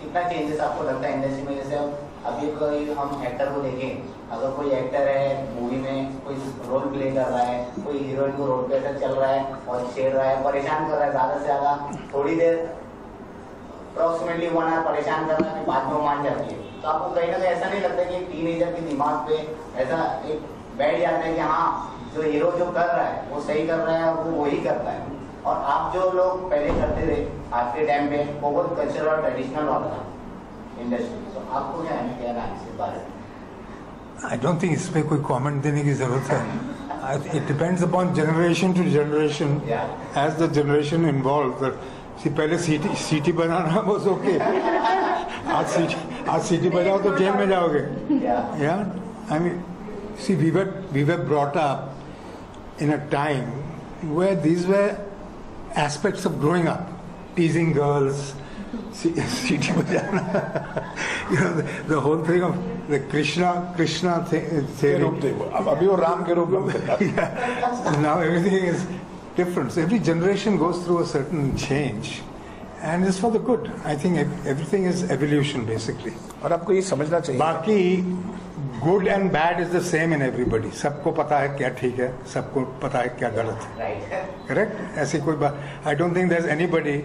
कितना चेंजेस आपको लगता है इंडस्ट्री में? जैसे अभी कोई हम एक्टर को देखें, अगर कोई एक्टर है मूवी में कोई रोल प्ले कर रहा है, कोई हीरोइन को रोल पे चल रहा है और छेड़ रहा है, परेशान कर रहा है, ज्यादा से ज्यादा थोड़ी देर अप्रोक्सीमेटली 1 आवर परेशान कर रहा है, बाद में मान जाती है, तो आपको कहीं ना कहीं ऐसा नहीं लगता कि एक टीनेजर के दिमाग पे ऐसा एक बैठ जाता है कि हाँ जो हीरो जो कर रहा है वो सही कर रहा है और वो वही करता है, और आप जो लोग पहले करते थे आज के टाइम पे वो बहुत कल्चरल और ट्रेडिशनल वाला था इंडस्ट्री, तो आपको क्या कहना है इस बारे में? आई डोंट थिंक इसमें कोई कमेंट देने की जरूरत है. It depends upon generation to generation as the generation involve. पहले सीटी बनाना वाज ओके, आज सीटी बजाओ तो जेल में जाओगे. या I mean see we were brought up in a time where these were aspects of growing up, teasing girls, सीटी बजाना, the whole thing of the Krishna theory. अब अभी वो राम के रूप में. Now everything is different. So every generation goes through a certain change, and it's for the good. I think everything is evolution basically. और आपको ये समझना चाहिए. बाकी good and bad is the same in everybody. सबको पता है क्या ठीक है, सबको पता है क्या गलत है. करेक्ट? ऐसी कोई बात. I don't think there is anybody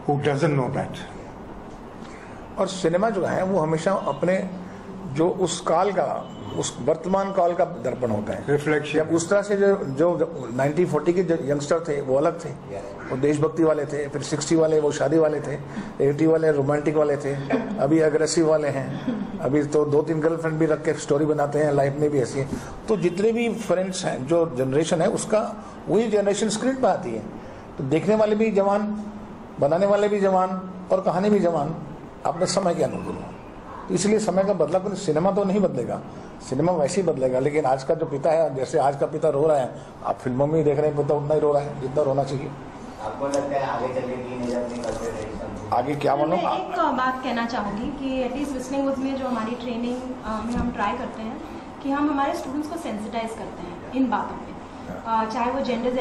who doesn't know that. और सिनेमा जो है वो हमेशा अपने जो उस काल का, उस वर्तमान काल का दर्पण होता है, रिफ्लेक्शन. जब उस तरह से जो 1940 के जो यंगस्टर थे वो अलग थे, वो देशभक्ति वाले थे. फिर 60 वाले वो शादी वाले थे, 80 वाले रोमांटिक वाले थे, अभी अग्रेसिव वाले हैं. अभी तो 2-3 गर्लफ्रेंड भी रख के स्टोरी बनाते हैं, लाइफ में भी ऐसी है. तो जितने भी फ्रेंड्स हैं, जो जनरेशन है उसका वही जनरेशन स्क्रीन पर आती है. तो देखने वाले भी जवान, बनाने वाले भी जवान और कहानी भी जवान अपने समय के अनुकूल हो. तो इसलिए समय का बदला. सिनेमा तो नहीं बदलेगा, सिनेमा वैसे ही बदलेगा. लेकिन आज का जो पिता है, जैसे आज का पिता रो रहा है, आप फिल्मों में ही देख रहे हैं, पिता उतना ही रो रहा है जितना रोना चाहिए. आपको लगता है आगे चल के टीनेजर नहीं करते? आगे क्या बोलो? एक बात कहना चाहूँगी कि एटलीस्ट लिसनिंग विद में जो हमारी ट्रेनिंग में हम ट्राई करते हैं कि हम हमारे स्टूडेंट्स को सेंसिटाइज करते हैं इन बातों पे, चाहे वो जेंडर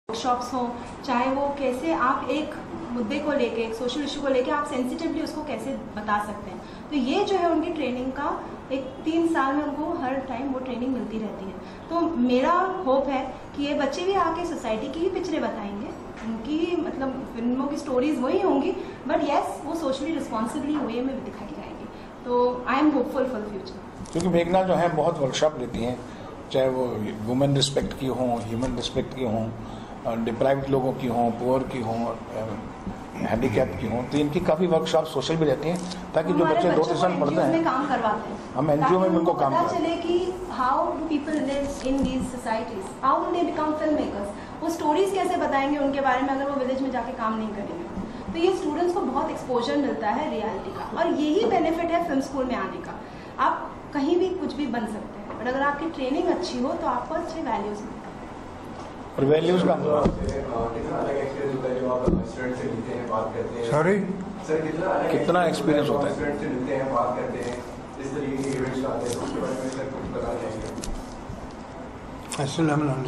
वर्कशॉप्स हों, चाहे वो कैसे आप एक मुद्दे को लेके, एक सोशल इशू को लेके आप सेंसिटिवली उसको कैसे बता सकते हैं. तो ये जो है उनकी ट्रेनिंग का एक 3 साल में उनको हर टाइम वो ट्रेनिंग मिलती रहती है. तो मेरा होप है कि ये बच्चे भी आके सोसाइटी की ही पिक्चरें बताएंगे, उनकी मतलब फिल्मों की स्टोरीज वही होंगी, बट यस वो सोशली रिस्पॉन्सिबली वे में भी दिखाई जाएंगी. तो I am hopeful for future. क्योंकि मेघना जो है बहुत वर्कशॉप लेती हैं, चाहे वो वुमेन रिस्पेक्ट की हों, ह्यूमन रिस्पेक्ट की हों, डिप्राइव्ड लोगों की हों, पुअर की हों, हैंडीकैप की हों. तो इनकी काफ़ी वर्कशॉप सोशल भी रहती हैं, ताकि जो बच्चे 2 साल पढ़ते हैं काम करवाते हैं, हम एनजीओ में उनको काम पता चले कि how do people live in these societies, how do they become film makers. वो स्टोरीज कैसे बताएंगे उनके बारे में अगर वो विलेज में जाके काम नहीं करेंगे. तो ये स्टूडेंट्स को बहुत एक्सपोजर मिलता है रियलिटी का, और यही बेनिफिट है फिल्म स्कूल में आने का. आप कहीं भी कुछ भी बन सकते हैं, बट अगर आपकी ट्रेनिंग अच्छी हो तो आपको अच्छे वैल्यूज मिलते हैं. और वैल्यूज का सॉरी कितना एक्सपीरियंस होता है?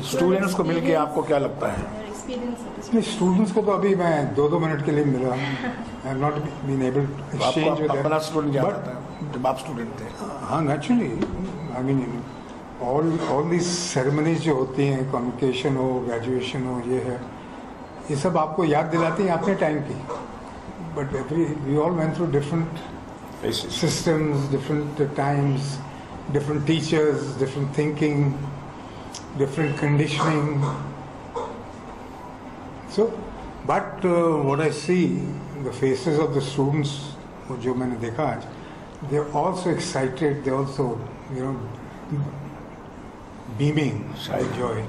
स्टूडेंट्स को मिलके आपको क्या लगता है? स्टूडेंट्स को तो अभी मैं 2-2 मिनट के लिए मिला. I have not been able to exchange with अपना स्टूडेंट याद आता है जब आप स्टूडेंट थे? हाँ, naturally. I mean all this ceremonies जो होती हैं, कॉन्वोकेशन हो, ग्रेजुएशन हो, ये है, ये सब आपको याद दिलाती हैं अपने टाइम की. But we all went through different systems, different times, different teachers, different thinking, different conditioning. So, but what I see, the faces of the students, जो मैंने देखा आज, they're also excited, they're also, beaming with joy.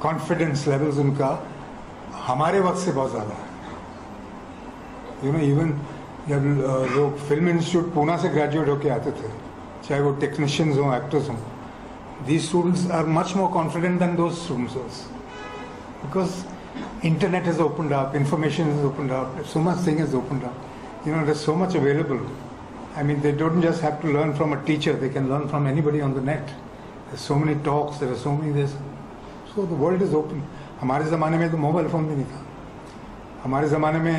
Confidence levels उनका हमारे वक्त से बहुत ज़्यादा है. Even जब लोग फिल्म इंस्टीट्यूट पूना से ग्रेजुएट होके आते थे, चाहे वो टेक्नीशियंस हों, एक्टर्स हों, these students are much more confident than those students was, because internet has opened up, information has opened up, so much thing has opened up. There's so much available. I mean, they don't just have to learn from a teacher, they can learn from anybody on the net. There's so many talks, there are so many this. So the world is open. हमारे ज़माने में तो mobile phone भी नहीं था. हमारे ज़माने में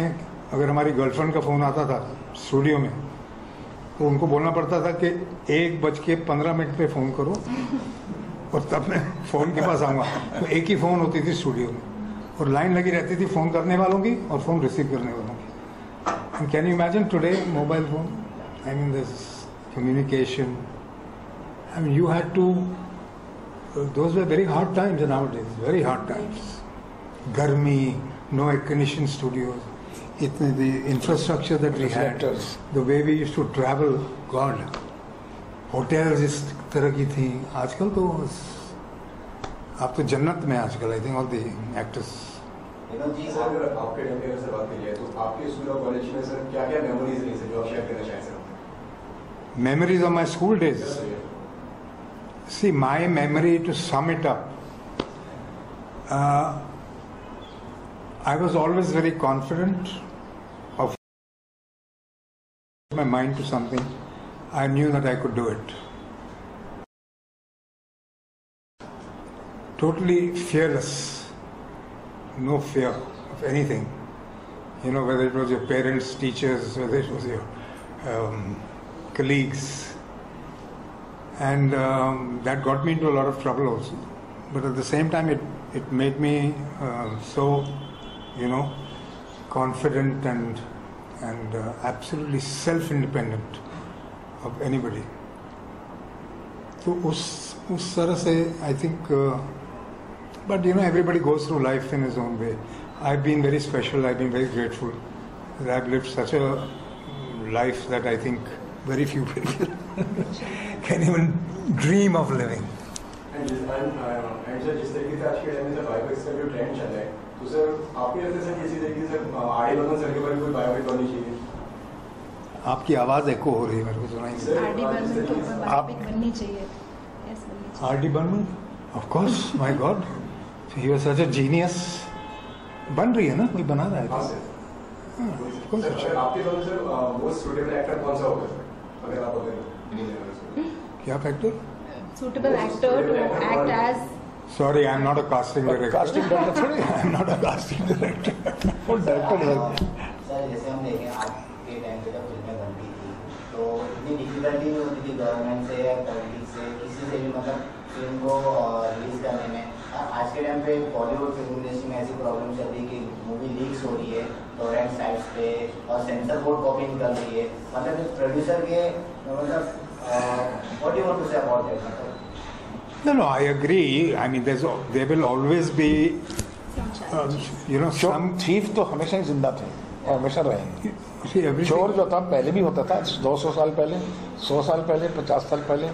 अगर हमारी गर्लफ्रेंड का फ़ोन आता था स्टूडियो में तो उनको बोलना पड़ता था कि 1:15 पे फ़ोन करो और तब मैं फ़ोन के पास आऊँगा। तो एक ही फ़ोन होती थी स्टूडियो में और लाइन लगी रहती थी फ़ोन करने वालों की और फ़ोन रिसीव करने वालों की। And can you imagine today mobile phone, I mean this communication, I mean you had to, those were very hard times nowadays, very hard times. Garmi, no air conditioned studios, the infrastructure that we had, the way we used to travel, God, hotels इस तरह की थी। आजकल तो आप तो जन्नत में आजकल, I think all the actors. Vinod ji, sir अगर आपके टाइम पे सर बात करिए तो आपके स्कूल और कॉलेज में सर क्या क्या मेमोरीज रही सर जो आप शेयर करना चाहें sir? Memories of my school days. See, my memory, to sum it up, I was always very confident of my mind to something. I knew that I could do it. Totally fearless. No fear of anything. You know, whether it was your parents, teachers, whether it was your colleagues. And that got me into a lot of trouble also. But at the same time, it made me so, you know, confident and absolutely self-independent of anybody. So उस तरह से I think, but you know, everybody goes through life in his own way. I've been very special. I've been very grateful that I've lived such a life that I think very few people can even dream of living. And sir जिस तरीके से आज के time में sir biopics का जो trend चल रहा है तो सर आपके लगता है सर किसी तरीके से आर.डी. बर्मन सर के ऊपर कोई बायोपिक बननी चाहिए? आपकी आवाज एको हो रही है, मेरे को सुनाई नहीं। आर.डी. बर्मन के ऊपर बायोपिक बननी चाहिए। Yes, बननी चाहिए। R D. Burman, of course, my God, he was such a genius. बन रही है ना, कोई बना रहा है। हाँ सर। सर आपके द्वारा सर मोस्ट सूटेबल एक्टर कौन सा होगा सर अगर आप अगर क्या factor? Suitable actor to act as. Sorry, I'm not a casting director. Casting director थोड़ी I'm not a casting director. वो डायरेक्टर है। सर जैसे हम देखें आज के टाइम पे जब फिल्में बनती थी तो इतनी डिफिकल्टी नहीं होती थी गवर्नमेंट से या पॉलिटिक्स से किसी से भी, मतलब फिल्म को रिलीज करने में। आज के टाइम पे बॉलीवुड फिल्म इंडस्ट्री में ऐसी प्रॉब्लम चल रही है कि मूवी लीक्स हो रही है टोरेंट साइट्स पे और सेंसर बोर्ड कॉपी निकल रही है। मतलब प्रोड्यूसर के मतलब what do you want to say about that? No, I agree. I mean, there will always be, you know, some. Thief तो हमेशा ही जिंदा थे और हमेशा रहेंगे। See, everything. चोर जो था पहले भी होता था, 200 साल पहले, 100 साल पहले, 50 साल पहले,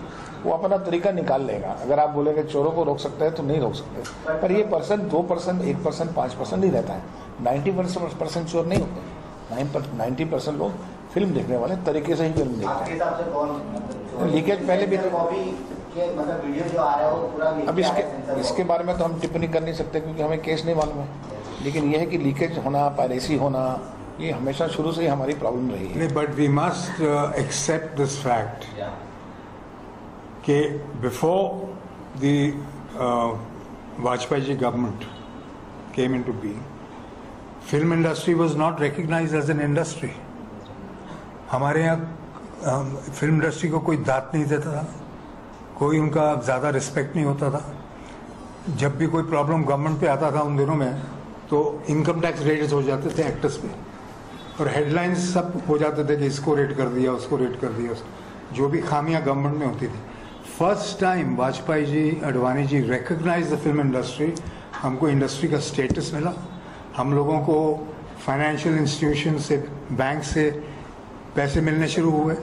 वो अपना तरीका निकाल लेगा। अगर आप बोलेंगे चोरों को रोक सकते हैं तो नहीं रोक सकते, पर ये 2%, 1%, 5% नहीं रहता है। 90% चोर नहीं होते। 90% लोग फिल्म देखने वाले तरीके से ही फिल्म देखते आपके हैं। हिसाब से कौन लीकेज पहले भी कॉपी के मतलब वीडियो जो आ रहा है वो पूरा अब इसके बारे में तो हम टिप्पणी कर नहीं सकते क्योंकि हमें केस नहीं मालूम है, लेकिन यह है कि लीकेज होना, पायरेसी होना, ये हमेशा शुरू से ही हमारी प्रॉब्लम रही है। But we must accept this fact कि before the Vajpayee ji government came into being, film industry was not recognized as an industry. हमारे यहाँ फिल्म इंडस्ट्री को कोई दात नहीं देता था, कोई उनका ज़्यादा रिस्पेक्ट नहीं होता था। जब भी कोई प्रॉब्लम गवर्नमेंट पे आता था उन दिनों में तो इनकम टैक्स रेट्स हो जाते थे एक्टर्स पे और हेडलाइंस सब हो जाते थे कि इसको रेट कर दिया, उसको रेट कर दिया, जो भी खामियां गवर्नमेंट में होती थी। First time Vajpayee ji, Advani ji recognize the film industry, हमको इंडस्ट्री का स्टेटस मिला, हम लोगों को फाइनेंशियल इंस्टीट्यूशन से, बैंक से पैसे मिलने शुरू हुए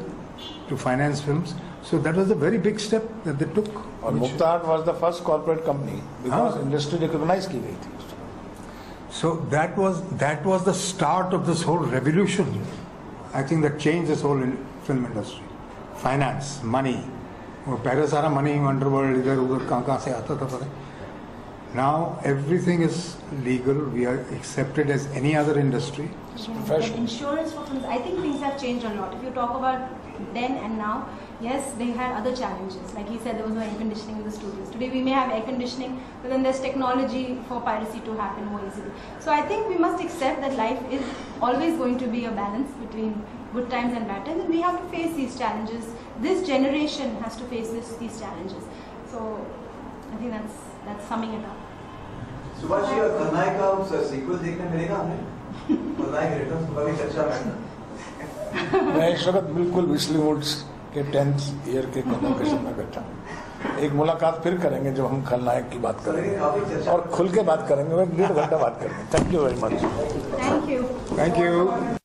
to finance films. So that was a very big step that they took. और मुक्ता art was the first corporate company because industry recognized की गई थी। So that was the start of this whole revolution. I think that changed this whole film industry. Finance, money, वो पहले सारा money underworld इधर उधर कहाँ से आता था पता। Now everything is legal. We are accepted as any other industry. Professional. Insurance for films, I think things have changed a lot. If you talk about then and now, yes, they had other challenges. Like he said, there was no air conditioning in the studios. Today we may have air conditioning, but then there's technology for piracy to happen more easily. So I think we must accept that life is always going to be a balance between good times and bad times, and we have to face these challenges. This generation has to face these challenges. So I think that's summing it up. Subhash ji, खलनायक का sequel देखने मिलेगा हमें? खलनायक returns का भी चर्चा है। मैं इस वक्त बिल्कुल विस्ली वुड्स के 10th ईयर के कन्वोकेशन में बैठा हूँ। एक मुलाकात फिर करेंगे जब हम खलनायक की बात करेंगे और खुल के बात करेंगे, 1.5 घंटा बात करेंगे। Thank you very much. Thank you. Thank you.